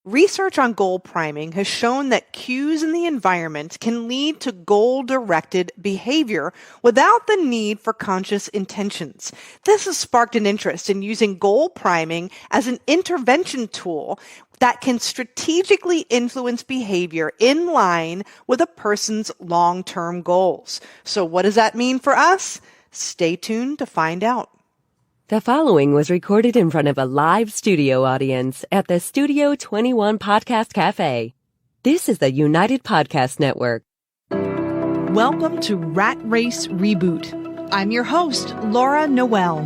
Research on goal priming has shown that cues in the environment can lead to goal-directed behavior without the need for conscious intentions. This has sparked an interest in using goal priming as an intervention tool that can strategically influence behavior in line with a person's long-term goals. So what does that mean for us? Stay tuned to find out. The following was recorded in front of a live studio audience at the Studio 21 Podcast Cafe. This is the United Podcast Network. Welcome to Rat Race Reboot. I'm your host, Laura Noel.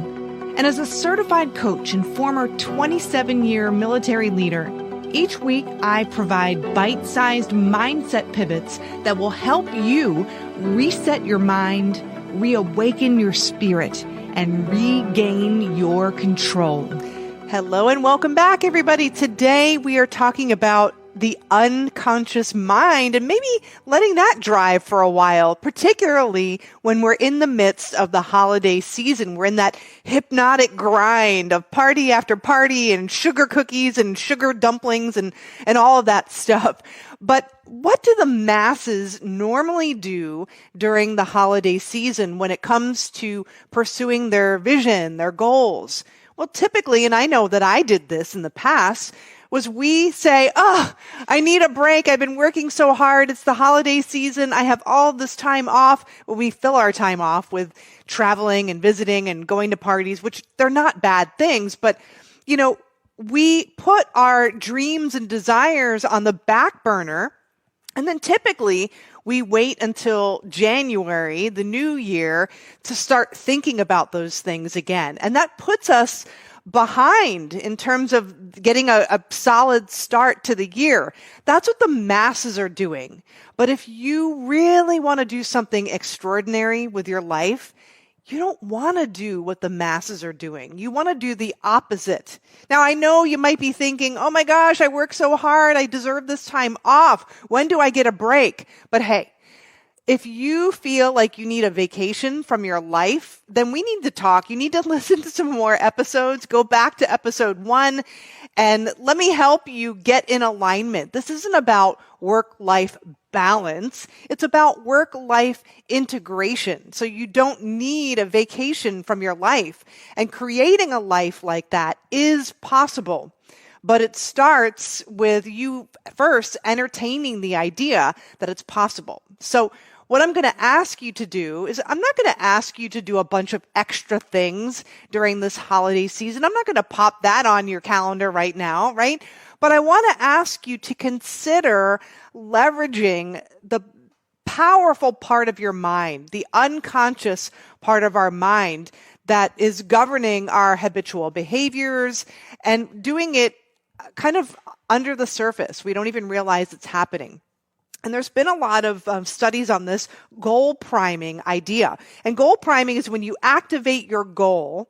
And as a certified coach and former 27-year military leader, each week I provide bite-sized mindset pivots that will help you reset your mind, reawaken your spirit, and regain your control. Hello and welcome back, everybody. Today we are talking about the unconscious mind and maybe letting that drive for a while, particularly when we're in the midst of the holiday season. We're in that hypnotic grind of party after party and sugar cookies and sugar dumplings and all of that stuff. But what do the masses normally do during the holiday season when it comes to pursuing their vision, their goals? Well, typically, and I know that I did this in the past, was we say, I need a break. I've been working so hard. It's the holiday season. I have all this time off. Well, we fill our time off with traveling and visiting and going to parties, which they're not bad things. But, we put our dreams and desires on the back burner. And then typically we wait until January, the new year, to start thinking about those things again. And that puts us behind in terms of getting a solid start to the year. That's what the masses are doing. But if you really want to do something extraordinary with your life, you don't want to do what the masses are doing. You want to do the opposite. Now, I know you might be thinking, oh my gosh, I work so hard. I deserve this time off. When do I get a break? But hey, if you feel like you need a vacation from your life, then we need to talk. You need to listen to some more episodes. Go back to episode 1 and let me help you get in alignment. This isn't about work-life balance. It's about work-life integration. So you don't need a vacation from your life. And creating a life like that is possible. But it starts with you first entertaining the idea that it's possible. So what I'm going to ask you to do is I'm not going to ask you to do a bunch of extra things during this holiday season. I'm not going to pop that on your calendar right now, right? But I want to ask you to consider leveraging the powerful part of your mind, the unconscious part of our mind that is governing our habitual behaviors and doing it kind of under the surface. We don't even realize it's happening. And there's been a lot of studies on this goal priming idea. And goal priming is when you activate your goal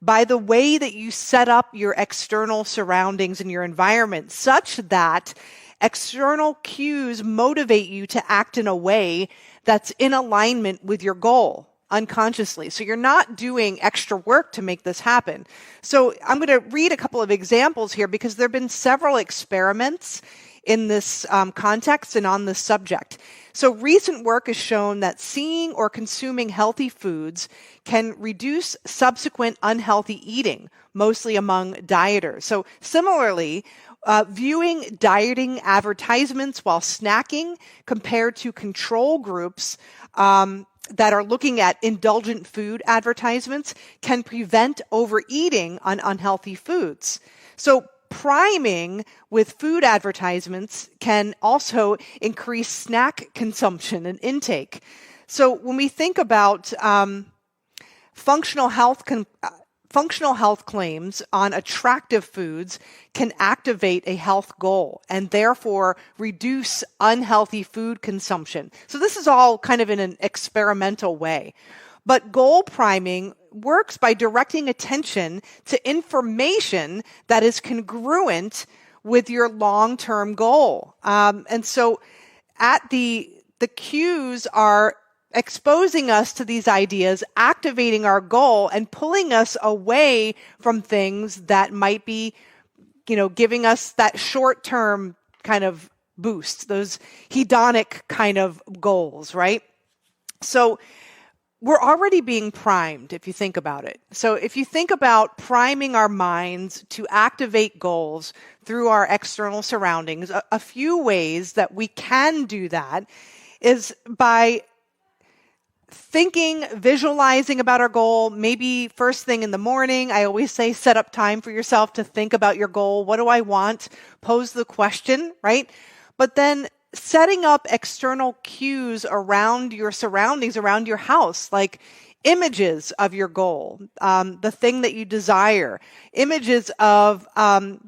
by the way that you set up your external surroundings and your environment such that external cues motivate you to act in a way that's in alignment with your goal unconsciously. So you're not doing extra work to make this happen. So I'm going to read a couple of examples here because there have been several experiments in this context and on this subject. So recent work has shown that seeing or consuming healthy foods can reduce subsequent unhealthy eating, mostly among dieters. So similarly, viewing dieting advertisements while snacking compared to control groups that are looking at indulgent food advertisements can prevent overeating on unhealthy foods. So priming with food advertisements can also increase snack consumption and intake. So when we think about functional health claims on attractive foods can activate a health goal and therefore reduce unhealthy food consumption. So this is all kind of in an experimental way. But goal priming works by directing attention to information that is congruent with your long-term goal. And so the cues are exposing us to these ideas, activating our goal, and pulling us away from things that might be giving us that short-term kind of boost, those hedonic kind of goals, right? So we're already being primed if you think about it. So if you think about priming our minds to activate goals through our external surroundings, a few ways that we can do that is by thinking, visualizing about our goal, maybe first thing in the morning. I always say set up time for yourself to think about your goal. What do I want? Pose the question, right? But then setting up external cues around your surroundings, around your house, like images of your goal, the thing that you desire, images of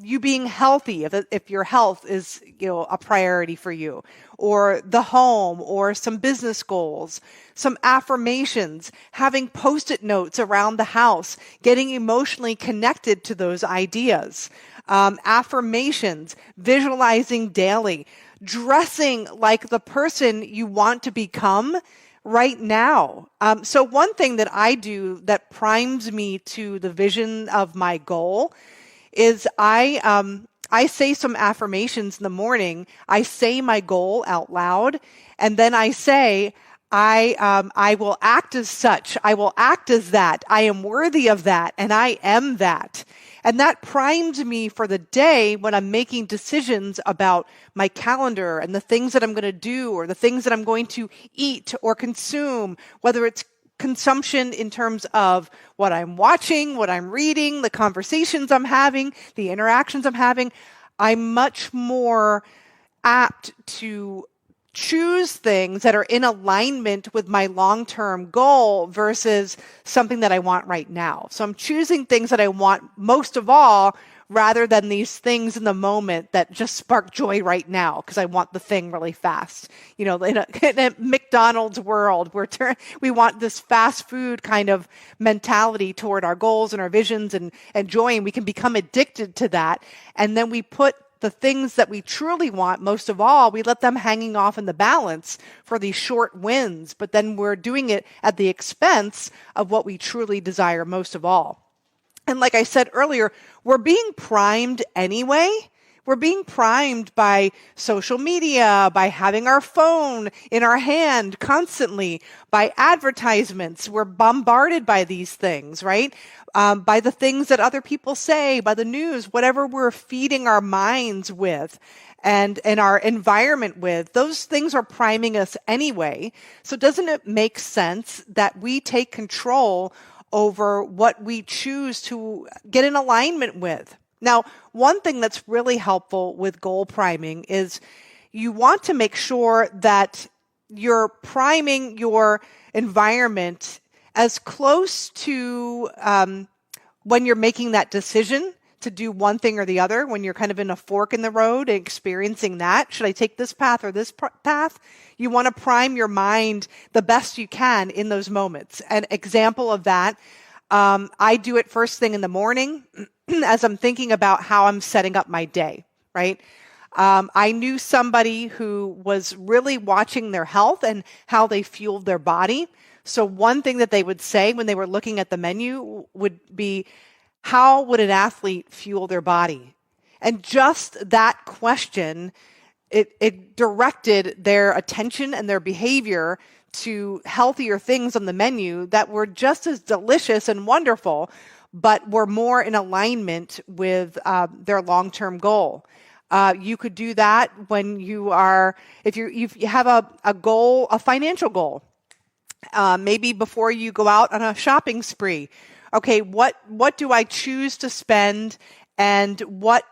you being healthy, if your health is a priority for you, or the home, or some business goals, some affirmations, having Post-it notes around the house, getting emotionally connected to those ideas, affirmations, visualizing daily, dressing like the person you want to become right now. So one thing that I do that primes me to the vision of my goal is I say some affirmations in the morning. I say my goal out loud, and then I say, I will act as such. I will act as that. I am worthy of that, and I am that. And that primed me for the day when I'm making decisions about my calendar and the things that I'm going to do, or the things that I'm going to eat or consume, whether it's consumption in terms of what I'm watching, what I'm reading, the conversations I'm having, the interactions I'm having. I'm much more apt to choose things that are in alignment with my long-term goal versus something that I want right now. So I'm choosing things that I want most of all, rather than these things in the moment that just spark joy right now because I want the thing really fast. In a McDonald's world, we want this fast food kind of mentality toward our goals and our visions and joy, and we can become addicted to that. And then we put the things that we truly want, most of all, we let them hanging off in the balance for these short wins, but then we're doing it at the expense of what we truly desire most of all. And like I said earlier, we're being primed anyway. We're being primed by social media, by having our phone in our hand constantly, by advertisements. We're bombarded by these things, right? By the things that other people say, by the news, whatever we're feeding our minds with and our environment with, those things are priming us anyway. So doesn't it make sense that we take control over what we choose to get in alignment with? Now, one thing that's really helpful with goal priming is you want to make sure that you're priming your environment as close to when you're making that decision to do one thing or the other, when you're kind of in a fork in the road and experiencing that. Should I take this path or this path? You want to prime your mind the best you can in those moments. An example of that, I do it first thing in the morning as I'm thinking about how I'm setting up my day, right? I knew somebody who was really watching their health and how they fueled their body. So one thing that they would say when they were looking at the menu would be, how would an athlete fuel their body? And just that question, it directed their attention and their behavior to healthier things on the menu that were just as delicious and wonderful, but were more in alignment with their long-term goal. You could do that when if you have a goal, a financial goal. Maybe before you go out on a shopping spree. Okay, what do I choose to spend, and what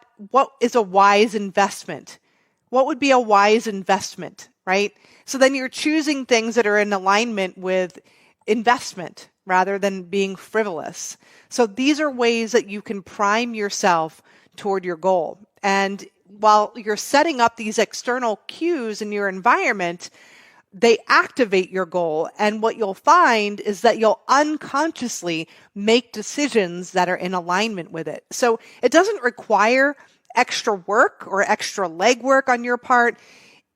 is a wise investment? What would be a wise investment, right? So then you're choosing things that are in alignment with investment rather than being frivolous. So these are ways that you can prime yourself toward your goal. And while you're setting up these external cues in your environment, they activate your goal. And what you'll find is that you'll unconsciously make decisions that are in alignment with it. So it doesn't require extra work or extra legwork on your part.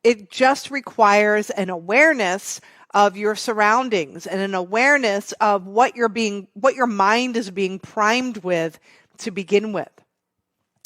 It just requires an awareness of your surroundings and an awareness of what your mind is being primed with to begin with.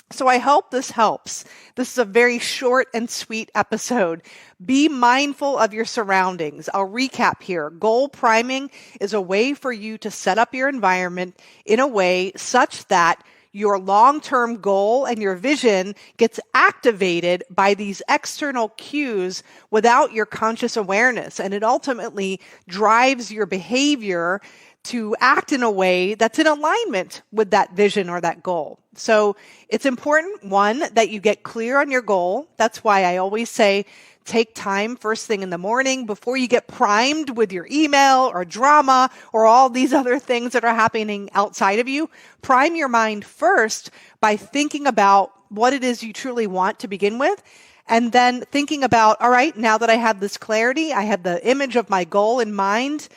So I hope this helps. This is a very short and sweet episode. Be mindful of your surroundings. I'll recap here. Goal priming is a way for you to set up your environment in a way such that your long-term goal and your vision gets activated by these external cues without your conscious awareness. And it ultimately drives your behavior to act in a way that's in alignment with that vision or that goal. So it's important, one, that you get clear on your goal. That's why I always say, take time first thing in the morning before you get primed with your email or drama or all these other things that are happening outside of you. Prime your mind first by thinking about what it is you truly want to begin with. And then thinking about, all right, now that I have this clarity, I have the image of my goal in mind.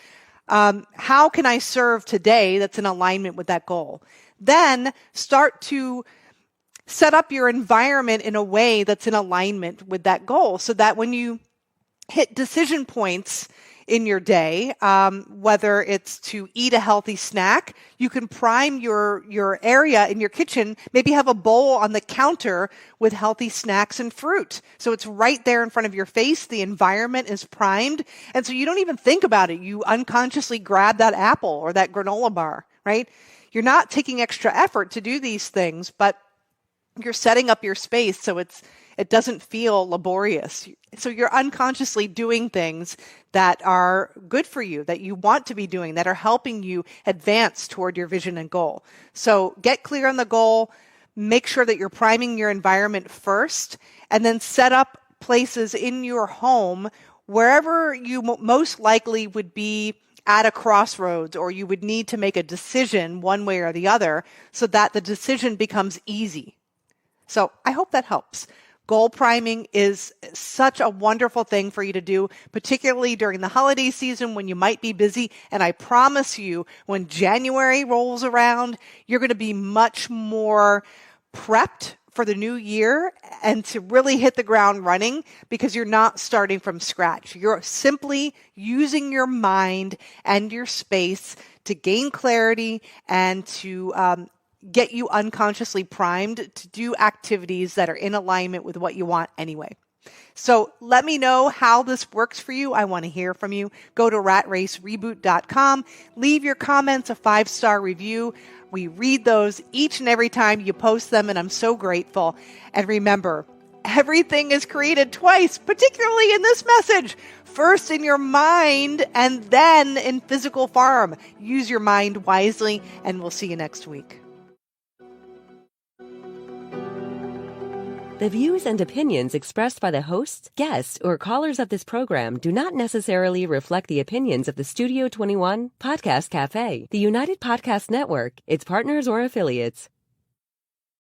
How can I serve today that's in alignment with that goal? Then start to set up your environment in a way that's in alignment with that goal so that when you hit decision points in your day, whether it's to eat a healthy snack, you can prime your area in your kitchen, maybe have a bowl on the counter with healthy snacks and fruit. So it's right there in front of your face. The environment is primed. And so you don't even think about it. You unconsciously grab that apple or that granola bar, right? You're not taking extra effort to do these things, but you're setting up your space so it doesn't feel laborious. So you're unconsciously doing things that are good for you, that you want to be doing, that are helping you advance toward your vision and goal. So get clear on the goal, make sure that you're priming your environment first, and then set up places in your home wherever you most likely would be at a crossroads, or you would need to make a decision one way or the other so that the decision becomes easy. So I hope that helps. Goal priming is such a wonderful thing for you to do, particularly during the holiday season when you might be busy. And I promise you, when January rolls around, you're going to be much more prepped for the new year and to really hit the ground running because you're not starting from scratch. You're simply using your mind and your space to gain clarity and to get you unconsciously primed to do activities that are in alignment with what you want anyway. So let me know how this works for you. I want to hear from you. Go to ratracereboot.com. Leave your comments, a 5-star review. We read those each and every time you post them, and I'm so grateful. And remember, everything is created twice, particularly in this message. First in your mind and then in physical form. Use your mind wisely, and we'll see you next week. The views and opinions expressed by the hosts, guests, or callers of this program do not necessarily reflect the opinions of the Studio 21 Podcast Cafe, the United Podcast Network, its partners, or affiliates.